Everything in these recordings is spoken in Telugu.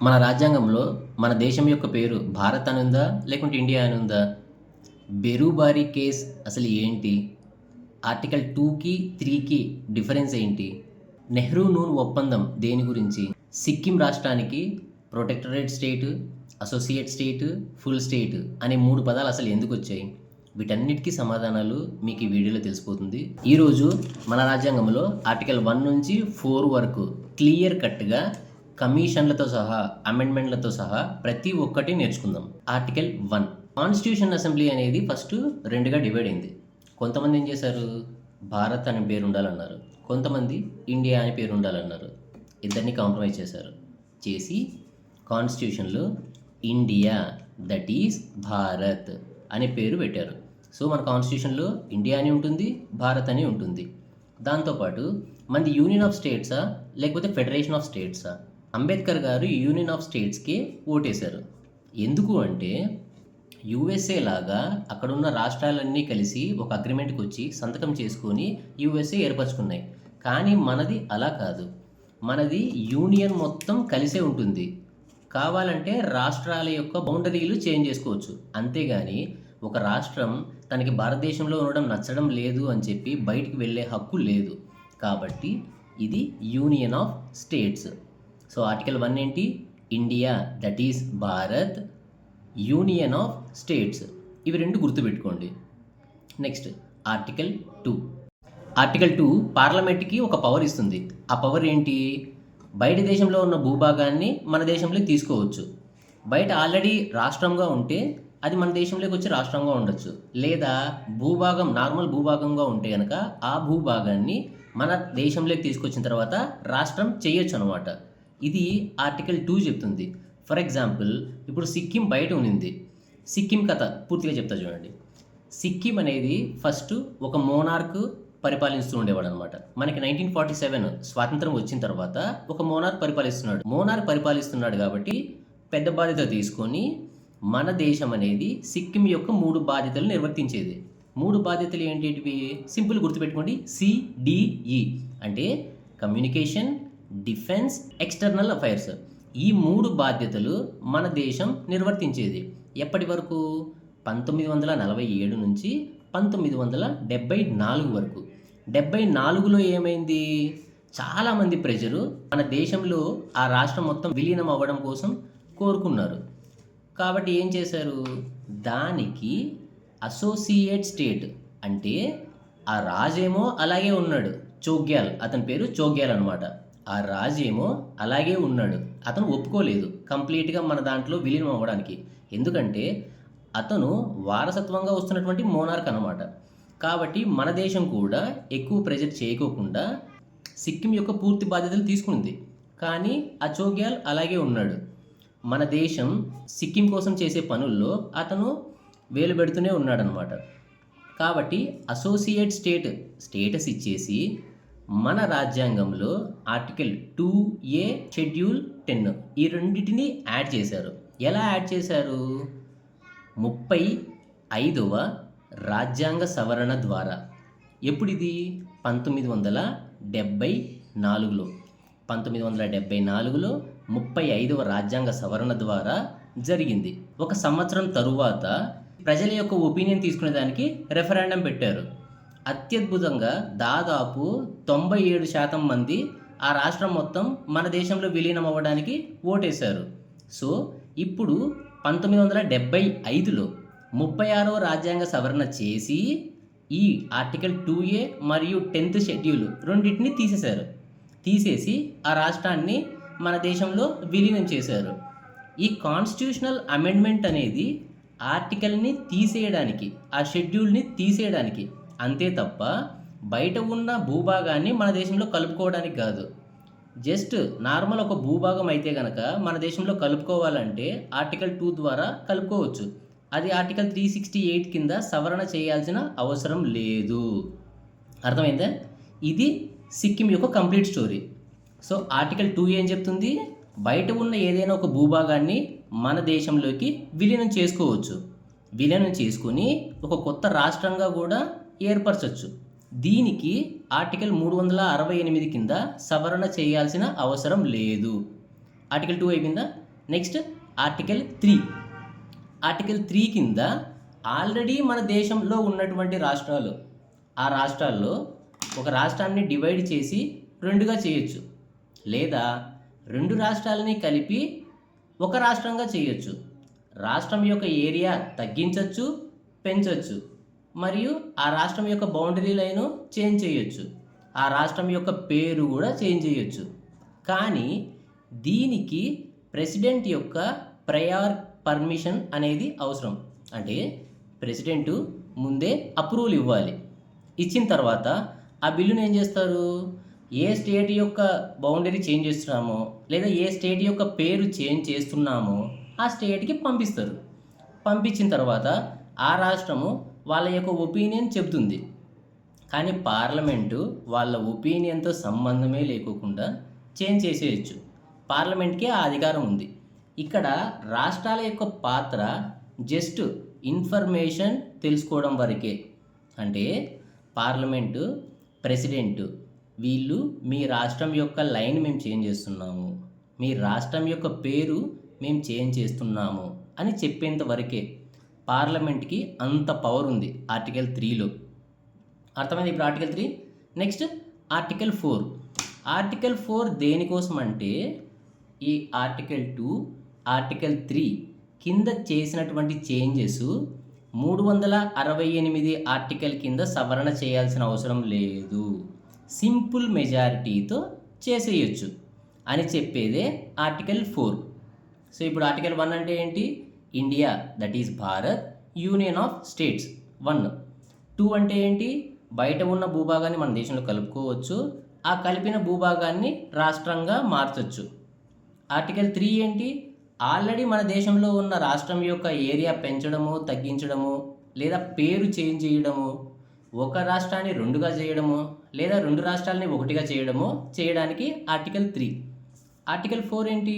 మన రాజ్యాంగంలో మన దేశం యొక్క పేరు భారత్ అని ఉందా? లేకుంటే ఇండియా అని ఉందా? బెరుబారి కేస్ అసలు ఏంటి? ఆర్టికల్ 2కి 3కి డిఫరెన్స్ ఏంటి? నెహ్రూ నూన్ ఒప్పందం దేని గురించి? సిక్కిం రాష్ట్రానికి protectorate state, associate state, full state అనే 3 పదాలు అసలు ఎందుకు వచ్చాయి? వీటన్నిటికీ సమాధానాలు మీకు ఈ వీడియోలో తెలిసిపోతుంది. ఈరోజు మన రాజ్యాంగంలో ఆర్టికల్ 1 నుంచి 4 వరకు క్లియర్ కట్గా కమిషన్లతో సహా అమెండ్మెంట్లతో సహా ప్రతి ఒక్కటి నేర్చుకుందాం. ఆర్టికల్ 1 కాన్స్టిట్యూషన్ అసెంబ్లీ అనేది ఫస్ట్ 2గా డివైడ్ అయింది. కొంతమంది ఏం చేశారు, భారత్ అనే పేరు ఉండాలన్నారు, కొంతమంది ఇండియా అనే పేరు ఉండాలన్నారు. ఇద్దరిని కాంప్రమైజ్ చేసి కాన్స్టిట్యూషన్లో ఇండియా దట్ ఈస్ భారత్ అనే పేరు పెట్టారు. సో మన కాన్స్టిట్యూషన్లో ఇండియా అని ఉంటుంది, భారత్ అని ఉంటుంది. దాంతోపాటు మనది యూనియన్ ఆఫ్ స్టేట్సా లేకపోతే ఫెడరేషన్ ఆఫ్ స్టేట్సా? అంబేద్కర్ గారు యూనియన్ ఆఫ్ స్టేట్స్కి ఓటేశారు. ఎందుకు అంటే యూఎస్ఏ లాగా అక్కడున్న రాష్ట్రాలన్నీ కలిసి ఒక అగ్రిమెంట్కి వచ్చి సంతకం చేసుకొని యూఎస్ఏ ఏర్పరచుకున్నాయి. కానీ మనది అలా కాదు. మనది యూనియన్ మొత్తం కలిసే ఉంటుంది. కావాలంటే రాష్ట్రాల యొక్క బౌండరీలు చేంజ్ చేసుకోవచ్చు. అంతేగాని ఒక రాష్ట్రం తనకి భారతదేశంలో ఉండడం నచ్చడం లేదు అని చెప్పి బయటికి వెళ్ళే హక్కు లేదు. కాబట్టి ఇది union of states. So article 1 ఏంటి? India that is Bharat, union of states. ఇవి 2 గుర్తుపెట్టుకోండి. Next article 2. ఆర్టికల్ 2 పార్లమెంట్కి ఒక పవర్ ఇస్తుంది. ఆ పవర్ ఏంటి? బయట దేశంలో ఉన్న భూభాగాన్ని మన దేశంలోకి తీసుకోవచ్చు. బయట ఆల్రెడీ రాష్ట్రంగా ఉంటే అది మన దేశంలోకి వచ్చి రాష్ట్రంగా ఉండొచ్చు. లేదా భూభాగం నార్మల్ భూభాగంగా ఉంటే కనుక ఆ భూభాగాన్ని మన దేశంలోకి తీసుకొచ్చిన తర్వాత రాష్ట్రం చేయొచ్చు అనమాట. ఇది ఆర్టికల్ 2 చెప్తుంది. ఫర్ ఎగ్జాంపుల్ ఇప్పుడు సిక్కిం బయట ఉన్నింది. సిక్కిం కథ పూర్తిగా చెప్తా చూడండి. సిక్కిం అనేది ఫస్ట్ ఒక మోనార్క్ పరిపాలిస్తూ ఉండేవాడు అనమాట. మనకి 1947 స్వాతంత్రం వచ్చిన తర్వాత ఒక మోనార్క్ పరిపాలిస్తున్నాడు కాబట్టి పెద్ద బాధ్యత తీసుకొని మన దేశం అనేది సిక్కిం యొక్క 3 బాధ్యతలు నిర్వర్తించేది. 3 బాధ్యతలు ఏంటివి? సింపుల్ గుర్తుపెట్టుకోండి. CDE అంటే కమ్యూనికేషన్, డిఫెన్స్, ఎక్స్టర్నల్ అఫైర్స్. ఈ 3 బాధ్యతలు మన దేశం నిర్వర్తించేది. ఎప్పటి వరకు? 1947 నుంచి 1974 వరకు. 74లో ఏమైంది? చాలామంది ప్రజలు మన దేశంలో ఆ రాష్ట్రం మొత్తం విలీనం అవ్వడం కోసం కోరుకున్నారు. కాబట్టి ఏం చేశారు? దానికి అసోసియేట్ స్టేట్ అంటే ఆ రాజేమో అలాగే ఉన్నాడు, చోగ్యాల్, అతని పేరు చోగ్యాల్ అనమాట. ఆ రాజేమో అలాగే ఉన్నాడు, అతను ఒప్పుకోలేదు కంప్లీట్గా మన దాంట్లో విలీనం అవ్వడానికి. ఎందుకంటే అతను వారసత్వంగా వస్తున్నటువంటి మోనార్క్ అనమాట. కాబట్టి మన దేశం కూడా ఎక్కువ ప్రెజర్ చేయకోకుండా సిక్కిం యొక్క పూర్తి బాధ్యతలు తీసుకుంది. కానీ ఆ చోగ్యాల్ అలాగే ఉన్నాడు. మన దేశం సిక్కిం కోసం చేసే పనుల్లో అతను వేలు పెడుతూనే ఉన్నాడనమాట. కాబట్టి అసోసియేట్ స్టేటస్ ఇచ్చేసి మన రాజ్యాంగంలో ఆర్టికల్ 2A షెడ్యూల్ 10 ఈ రెండింటిని యాడ్ చేశారు. ఎలా యాడ్ చేశారు? 35వ రాజ్యాంగ సవరణ ద్వారా. ఎప్పుడిది? 1974లో. 1974లో 35వ రాజ్యాంగ సవరణ ద్వారా జరిగింది. ఒక సంవత్సరం తరువాత ప్రజల యొక్క ఒపీనియన్ తీసుకునే దానికి రెఫరెండం పెట్టారు. అత్యద్భుతంగా దాదాపు 97% మంది ఆ రాష్ట్రం మొత్తం మన దేశంలో విలీనం అవ్వడానికి ఓటేశారు. సో ఇప్పుడు 1975లో 36వ రాజ్యాంగ సవరణ చేసి ఈ ఆర్టికల్ 2A మరియు 10th షెడ్యూల్ రెండింటిని తీసేసి ఆ రాష్ట్రాన్ని మన దేశంలో విలీనం చేశారు. ఈ కాన్స్టిట్యూషనల్ అమెండ్మెంట్ అనేది ఆర్టికల్ని తీసేయడానికి, ఆ షెడ్యూల్ని తీసేయడానికి, అంతే తప్ప బయట ఉన్న భూభాగాన్ని మన దేశంలో కలుపుకోవడానికి కాదు. జస్ట్ నార్మల్ ఒక భూభాగం అయితే కనుక మన దేశంలో కలుపుకోవాలంటే ఆర్టికల్ 2 ద్వారా కలుపుకోవచ్చు. అది ఆర్టికల్ 368 కింద సవరణ చేయాల్సిన అవసరం లేదు. అర్థమైందా? ఇది సిక్కిం యొక్క కంప్లీట్ స్టోరీ. సో ఆర్టికల్ 2 ఏం చెప్తుంది? బయట ఉన్న ఏదైనా ఒక భూభాగాన్ని మన దేశంలోకి విలీనం చేసుకోవచ్చు. విలీనం చేసుకుని ఒక కొత్త రాష్ట్రంగా కూడా ఏర్పరచవచ్చు. దీనికి ఆర్టికల్ 368 కింద సవరణ చేయాల్సిన అవసరం లేదు. ఆర్టికల్ 2 అయిపోయిందా? Next article 3. ఆర్టికల్ 3 కింద ఆల్రెడీ మన దేశంలో ఉన్నటువంటి రాష్ట్రాలు, ఆ రాష్ట్రాల్లో ఒక రాష్ట్రాన్ని డివైడ్ చేసి రెండుగా చేయొచ్చు, లేదా రెండు రాష్ట్రాలని కలిపి ఒక రాష్ట్రంగా చేయొచ్చు. రాష్ట్రం యొక్క ఏరియా తగ్గించవచ్చు, పెంచవచ్చు, మరియు ఆ రాష్ట్రం యొక్క బౌండరీ లైను చేంజ్ చేయొచ్చు, ఆ రాష్ట్రం యొక్క పేరు కూడా చేంజ్ చేయొచ్చు. కానీ దీనికి ప్రెసిడెంట్ యొక్క ప్రయర్ పర్మిషన్ అనేది అవసరం. అంటే ప్రెసిడెంటు ముందే అప్రూవల్ ఇవ్వాలి. ఇచ్చిన తర్వాత ఆ బిల్లును ఏం చేస్తారు, ఏ స్టేట్ యొక్క బౌండరీ చేంజ్ చేస్తున్నామో లేదా ఏ స్టేట్ యొక్క పేరు చేంజ్ చేస్తున్నామో ఆ స్టేట్కి పంపిస్తారు. పంపించిన తర్వాత ఆ రాష్ట్రము వాళ్ళ యొక్క ఒపీనియన్ చెబుతుంది. కానీ పార్లమెంటు వాళ్ళ ఒపీనియన్తో సంబంధమే లేకోకుండా చేంజ్ చేసేయచ్చు. పార్లమెంట్కి ఆ అధికారం ఉంది. ఇక్కడ రాష్ట్రాల యొక్క పాత్ర జస్ట్ ఇన్ఫర్మేషన్ తెలుసుకోవడం వరకే. అంటే పార్లమెంటు, ప్రెసిడెంటు వీళ్ళు మీ రాష్ట్రం యొక్క లైన్ మేము చేంజ్ చేస్తున్నాము, మీ రాష్ట్రం యొక్క పేరు మేము చేంజ్ చేస్తున్నాము అని చెప్పేంత వరకే. పార్లమెంట్కి అంత పవర్ ఉంది ఆర్టికల్ 3లో. అర్థమైంది ఇప్పుడు ఆర్టికల్ 3. Next article 4. ఆర్టికల్ 4 దేనికోసం అంటే ఈ ఆర్టికల్ 2, ఆర్టికల్ 3 కింద చేసినటువంటి చేంజెస్ 368 ఆర్టికల్ కింద సవరణ చేయాల్సిన అవసరం లేదు, సింపుల్ మెజారిటీతో చేసేయచ్చు అని చెప్పేదే ఆర్టికల్ 4. సో ఇప్పుడు ఆర్టికల్ 1 అంటే ఏంటి, India that is Bharat union of states 1. 2 అంటే ఏంటి, బయట ఉన్న భూభాగాన్ని మన దేశంలో కలుపుకోవచ్చు, ఆ కలిపిన భూభాగాన్ని రాష్ట్రంగా మార్చచ్చు. ఆర్టికల్ 3 ఏంటి, ఆల్రెడీ మన దేశంలో ఉన్న రాష్ట్రం యొక్క ఏరియా పెంచడము, తగ్గించడము, లేదా పేరు చేంజ్ చేయడము, ఒక రాష్ట్రాన్ని రెండుగా చేయడము, లేదా రెండు రాష్ట్రాలని ఒకటిగా చేయడానికి ఆర్టికల్ 3. ఆర్టికల్ 4 ఏంటి,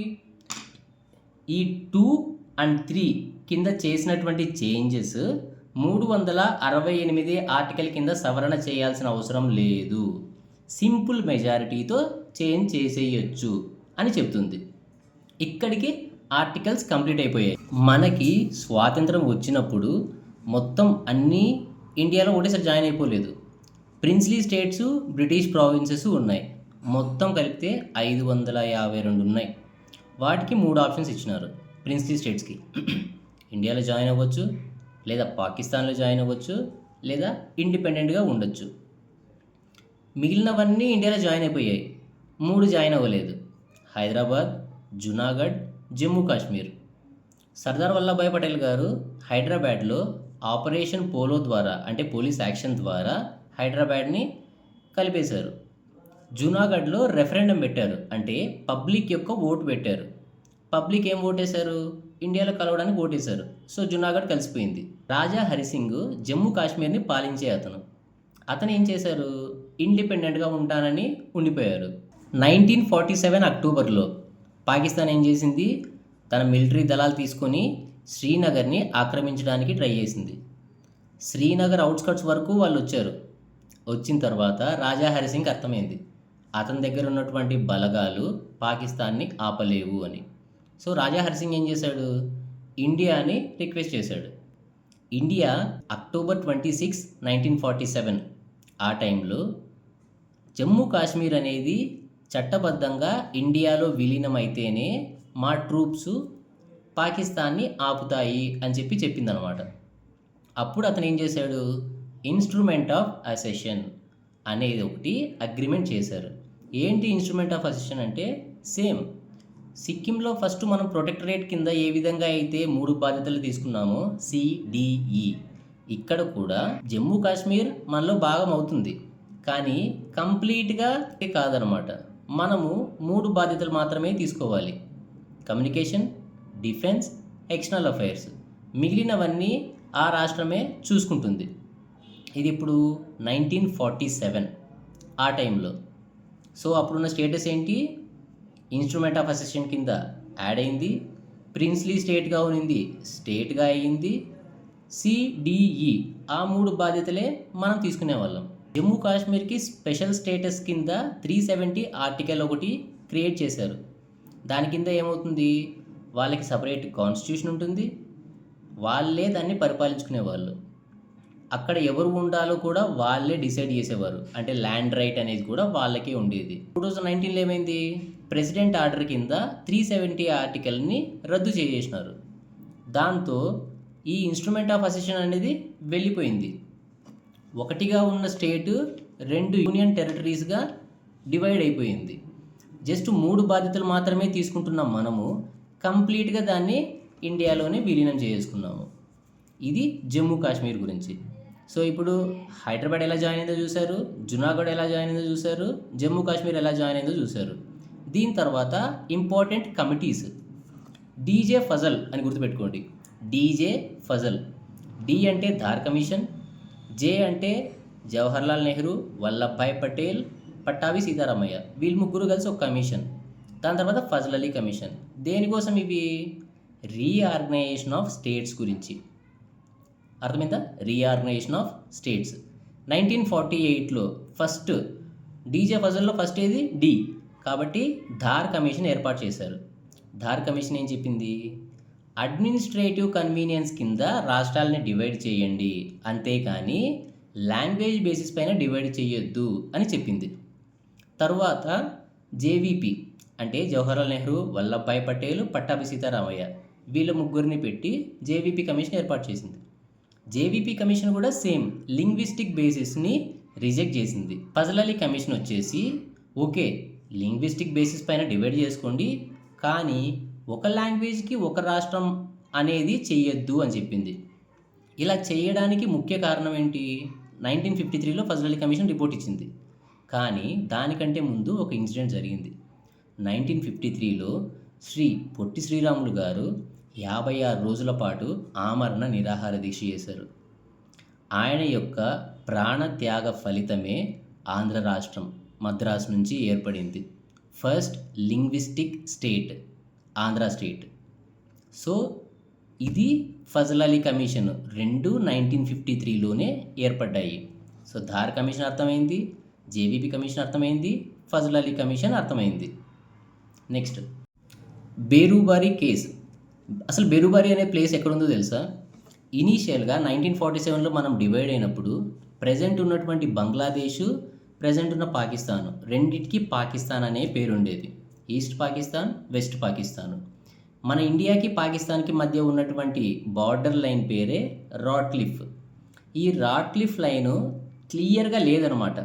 ఈ 2 and 3 కింద చేసినటువంటి చేంజెస్ 368 ఆర్టికల్ కింద సవరణ చేయాల్సిన అవసరం లేదు, సింపుల్ మెజారిటీతో చేంజ్ చేసేయచ్చు అని చెప్తుంది. ఇక్కడికి ఆర్టికల్స్ కంప్లీట్ అయిపోయాయి. మనకి స్వాతంత్రం వచ్చినప్పుడు మొత్తం అన్నీ ఇండియాలో ఒకటేసారి జాయిన్ అయిపోలేదు. ప్రిన్స్లీ స్టేట్స్, బ్రిటిష్ ప్రావిన్సెస్ ఉన్నాయి. మొత్తం కలిపితే 552 ఉన్నాయి. వాటికి 3 ఆప్షన్స్ ఇచ్చినారు ప్రిన్స్లీ స్టేట్స్కి. ఇండియాలో జాయిన్ అవ్వచ్చు, లేదా పాకిస్తాన్లో జాయిన్ అవ్వచ్చు, లేదా ఇండిపెండెంట్గా ఉండొచ్చు. మిగిలినవన్నీ ఇండియాలో జాయిన్ అయిపోయాయి, 3 జాయిన్ అవ్వలేదు, హైదరాబాద్, జునాగఢ్, జమ్మూ కాశ్మీర్. సర్దార్ వల్లభాయ్ పటేల్ గారు హైదరాబాద్లో ఆపరేషన్ పోలో ద్వారా, అంటే పోలీస్ యాక్షన్ ద్వారా హైదరాబాద్ని కలిపేశారు. జునాగఢ్లో రెఫరెండం పెట్టారు, అంటే పబ్లిక్ యొక్క ఓటు పెట్టారు. పబ్లిక్ ఏం ఓటేశారు, ఇండియాలో కలవడానికి ఓటేశారు. సో జునాగఢ్ కలిసిపోయింది. రాజా హరిసింగ్ జమ్మూ కాశ్మీర్ని పాలించే అతను ఏం చేశారు, ఇండిపెండెంట్గా ఉంటానని ఉండిపోయారు. 1947 అక్టోబర్లో పాకిస్తాన్ ఏం చేసింది, తన మిలిటరీ దళాలు తీసుకొని శ్రీనగర్ని ఆక్రమించడానికి ట్రై చేసింది. శ్రీనగర్ అవుట్స్కట్స్ వరకు వాళ్ళు వచ్చారు. వచ్చిన తర్వాత రాజా హరిసింగ్ అర్థమైంది, అతని దగ్గర ఉన్నటువంటి బలగాలు పాకిస్తాన్ని ఆపలేవు అని. సో రాజా హరిసింగ్ ఏం చేశాడు, ఇండియాని రిక్వెస్ట్ చేశాడు. ఇండియా అక్టోబర్ 26, 1947 ఆ టైంలో జమ్మూ కాశ్మీర్ అనేది చట్టబద్ధంగా ఇండియాలో విలీనమైతేనే మా ట్రూప్స్ పాకిస్తాన్ని ఆపుతాయి అని చెప్పిందనమాట. అప్పుడు అతను ఏం చేశాడు, ఇన్స్ట్రుమెంట్ ఆఫ్ అసెషన్ అనేది ఒకటి అగ్రిమెంట్ చేశారు. ఏంటి ఇన్స్ట్రుమెంట్ ఆఫ్ అసెషన్ అంటే, సేమ్ సిక్కింలో ఫస్ట్ మనం ప్రొటెక్టరేట్ కింద ఏ విధంగా అయితే 3 బాధ్యతలు తీసుకున్నామో సిడిఈ, ఇక్కడ కూడా జమ్మూ కాశ్మీర్ మనలో భాగం అవుతుంది, కానీ కంప్లీట్గా కాదనమాట. మనము 3 బాధ్యతలు మాత్రమే తీసుకోవాలి, కమ్యూనికేషన్, డిఫెన్స్, ఎక్స్టర్నల్ అఫైర్స్. మిగిలినవన్నీ ఆ రాష్ట్రమే చూసుకుంటుంది. ఇది ఇప్పుడు 1947 ఆ టైంలో. సో అప్పుడున్న స్టేటస్ ఏంటి, ఇన్స్ట్రుమెంట్ ఆఫ్ అసెషన్ కింద యాడ్ అయింది, ప్రిన్స్లీ స్టేట్గా ఉన్నింది స్టేట్గా అయ్యింది, సిడిఈ ఆ 3 బాధ్యతలే మనం తీసుకునే వాళ్ళం. జమ్మూ కాశ్మీర్కి స్పెషల్ స్టేటస్ కింద 370 ఆర్టికల్ ఒకటి క్రియేట్ చేశారు. దాని కింద ఏమవుతుంది, వాళ్ళకి సపరేట్ కాన్స్టిట్యూషన్ ఉంటుంది, వాళ్ళే దాన్ని పరిపాలించుకునేవాళ్ళు. అక్కడ ఎవరు ఉండాలో కూడా వాళ్ళే డిసైడ్ చేసేవారు. అంటే ల్యాండ్ రైట్ అనేది కూడా వాళ్ళకే ఉండేది. 2019లో ఏమైంది, ప్రెసిడెంట్ ఆర్డర్ కింద 370 ఆర్టికల్ని రద్దు చేసేసినారు. దాంతో ఈ ఇన్స్ట్రుమెంట్ ఆఫ్ అసెషన్ అనేది వెళ్ళిపోయింది. ఒకటిగా ఉన్న స్టేటు 2 యూనియన్ టెరిటరీస్గా డివైడ్ అయిపోయింది. జస్ట్ 3 బాధ్యతలు మాత్రమే తీసుకుంటున్నాం మనము, కంప్లీట్గా దాన్ని ఇండియాలోనే విలీనం చేసుకున్నాము. ఇది జమ్మూ కాశ్మీర్ గురించి. సో ఇప్పుడు హైదరాబాద్ ఎలా జాయిన్ అయిందో చూశారు, జునాగఢ్ ఎలా జాయిన్ అయిందో చూశారు, జమ్మూ కాశ్మీర్ ఎలా జాయిన్ అయిందో చూశారు. దీని తర్వాత ఇంపార్టెంట్ కమిటీస్. డీజే ఫజల్ అని గుర్తుపెట్టుకోండి. డీజే ఫజల్. డి అంటే ధార్ కమిషన్, జే అంటే జవహర్లాల్ నెహ్రూ, వల్లభాయ్ పటేల్, పట్టాభి సీతారామయ్య, వీళ్ళు ముగ్గురు కలిసి ఒక కమిషన్. దాని తర్వాత ఫజల్ అలీ కమిషన్. దేనికోసం ఇవి? రీఆర్గనైజేషన్ ఆఫ్ స్టేట్స్ గురించి. అర్థమైందా? Reorganisation of states. 1948లో ఫస్ట్ డీజే ఫజల్లో ఫస్ట్ ఏది? డి. కాబట్టి ధార్ కమిషన్ ఏర్పాటు చేశారు. ధార్ కమిషన్ ఏం చెప్పింది? అడ్మినిస్ట్రేటివ్ కన్వీనియన్స్ కింద రాష్ట్రాలని డివైడ్ చేయండి, అంతేకాని లాంగ్వేజ్ బేసిస్ పైన డివైడ్ చేయొద్దు అని చెప్పింది. తరువాత జేవీపీ అంటే జవహర్లాల్ నెహ్రూ, వల్లభాయ్ పటేల్, పట్టాభి సీతారామయ్య, వీళ్ళ ముగ్గురిని పెట్టి జేవీపీ కమిషన్ ఏర్పాటు చేసింది. జేవీపీ కమిషన్ కూడా సేమ్ లింగ్విస్టిక్ బేసిస్ని రిజెక్ట్ చేసింది. ఫజల్ అలీ కమిషన్ వచ్చేసి ఓకే, లింగ్విస్టిక్ బేసిస్ పైన డివైడ్ చేసుకోండి, కానీ ఒక లాంగ్వేజ్కి ఒక రాష్ట్రం అనేది చెయ్యొద్దు అని చెప్పింది. ఇలా చేయడానికి ముఖ్య కారణం ఏంటి? 1953లో ఫజల్ అలీ కమిషన్ రిపోర్ట్ ఇచ్చింది. కానీ దానికంటే ముందు ఒక ఇన్సిడెంట్ జరిగింది. 1953లో శ్రీ పొట్టి శ్రీరాములు గారు 56 రోజుల పాటు ఆమరణ నిరాహార దీక్ష చేశారు. ఆయన యొక్క ప్రాణత్యాగ ఫలితమే ఆంధ్ర రాష్ట్రం మద్రాసు నుంచి ఏర్పడింది. First linguistic state Andhra state. So ఇది ఫజల్ అలీ కమిషన్ 1953లోనే ఏర్పడ్డాయి. సో ధార్ కమిషన్ అర్థమైంది, జేవీపీ కమిషన్ అర్థమైంది, ఫజల్ అలీ కమిషన్ అర్థమైంది. Next Berubari case. అసలు బేరుబారి అనే ప్లేస్ ఎక్కడుందో తెలుసా? ఇనీషియల్గా 1947లో మనం డివైడ్ అయినప్పుడు ప్రజెంట్ ఉన్నటువంటి బంగ్లాదేశ్, ప్రజెంట్ ఉన్న పాకిస్తాన్, రెండింటికి పాకిస్తాన్ అనే పేరు ఉండేది. East Pakistan, west Pakistan. మన ఇండియాకి పాకిస్తాన్కి మధ్య ఉన్నటువంటి బార్డర్ లైన్ పేరే రాట్క్లిఫ్. ఈ రాట్క్లిఫ్ లైను క్లియర్గా లేదనమాట.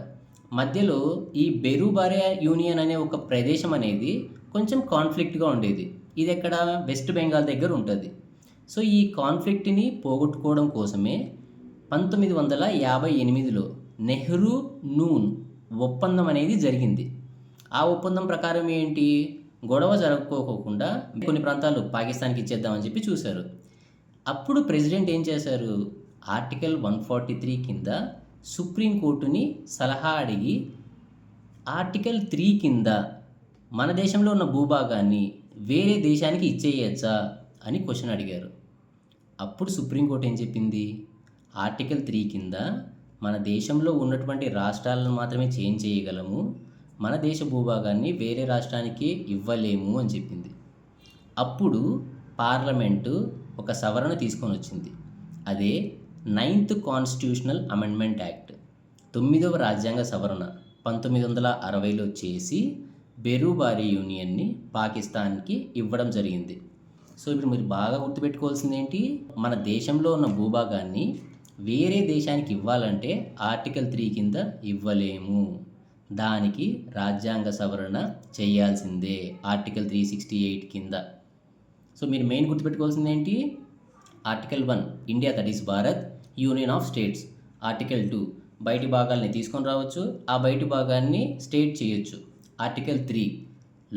మధ్యలో ఈ బెరుబారి యూనియన్ అనే ఒక ప్రదేశం అనేది కొంచెం కాన్ఫ్లిక్ట్గా ఉండేది. ఇది ఎక్కడ? వెస్ట్ బెంగాల్ దగ్గర ఉంటుంది. సో ఈ కాన్ఫ్లిక్ట్ని పోగొట్టుకోవడం కోసమే 1958లో నెహ్రూ నూన్ ఒప్పందం అనేది జరిగింది. ఆ ఒప్పందం ప్రకారం ఏంటి? గొడవ జరుపుకోకుండా కొన్ని ప్రాంతాలు పాకిస్తాన్కి ఇచ్చేద్దామని చెప్పి చూశారు. అప్పుడు ప్రెసిడెంట్ ఏం చేశారు? ఆర్టికల్ 143 కింద సుప్రీంకోర్టుని సలహా అడిగి ఆర్టికల్ 3 కింద మన దేశంలో ఉన్న భూభాగాన్ని వేరే దేశానికి ఇచ్చేయచ్చా అని క్వశ్చన్ అడిగారు. అప్పుడు సుప్రీంకోర్టు ఏం చెప్పింది? ఆర్టికల్ 3 కింద మన దేశంలో ఉన్నటువంటి రాష్ట్రాలను మాత్రమే చేంజ్ చేయగలము, మన దేశ భూభాగాన్ని వేరే రాష్ట్రానికి ఇవ్వలేము అని చెప్పింది. అప్పుడు పార్లమెంటు ఒక సవరణ తీసుకొని వచ్చింది. అదే 9th కాన్స్టిట్యూషనల్ అమెండ్మెంట్ యాక్ట్, 9వ రాజ్యాంగ సవరణ 1960లో చేసి బెరుబారి యూనియన్ని పాకిస్తాన్కి ఇవ్వడం జరిగింది. సో ఇప్పుడు మీరు బాగా గుర్తుపెట్టుకోవాల్సింది ఏంటి? మన దేశంలో ఉన్న భూభాగాన్ని వేరే దేశానికి ఇవ్వాలంటే ఆర్టికల్ 3 కింద ఇవ్వలేము, దానికి రాజ్యాంగ సవరణ చేయాల్సిందే ఆర్టికల్ 368 కింద. సో మీరు మెయిన్ గుర్తుపెట్టుకోవాల్సింది ఏంటి? Article 1 India, that is Bharat, union of states. Article 2 బయటి భాగాల్ని తీసుకొని రావచ్చు, ఆ బయటి భాగాన్ని స్టేట్ చేయొచ్చు. ఆర్టికల్ 3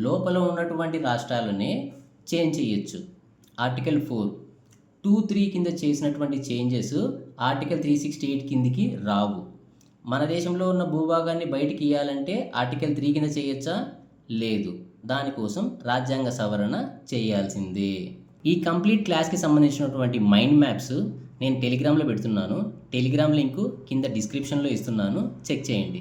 లోపల ఉన్నటువంటి రాష్ట్రాలనే చేంజ్ చేయొచ్చు. ఆర్టికల్ 4 2, 3 కింద చేసినటువంటి చేంజెస్ ఆర్టికల్ 368 కిందికి రావు. మన దేశంలో ఉన్న భూభాగాన్ని బయటికి ఇవ్వాలంటే ఆర్టికల్ 3 కింద చేయొచ్చా? లేదు. దానికోసం రాజ్యాంగ సవరణ చేయాల్సిందే. ఈ కంప్లీట్ క్లాస్కి సంబంధించినటువంటి మైండ్ మ్యాప్స్ నేను టెలిగ్రామ్లో పెడుతున్నాను. టెలిగ్రామ్ లింకు కింద డిస్క్రిప్షన్లో ఇస్తున్నాను, చెక్ చేయండి.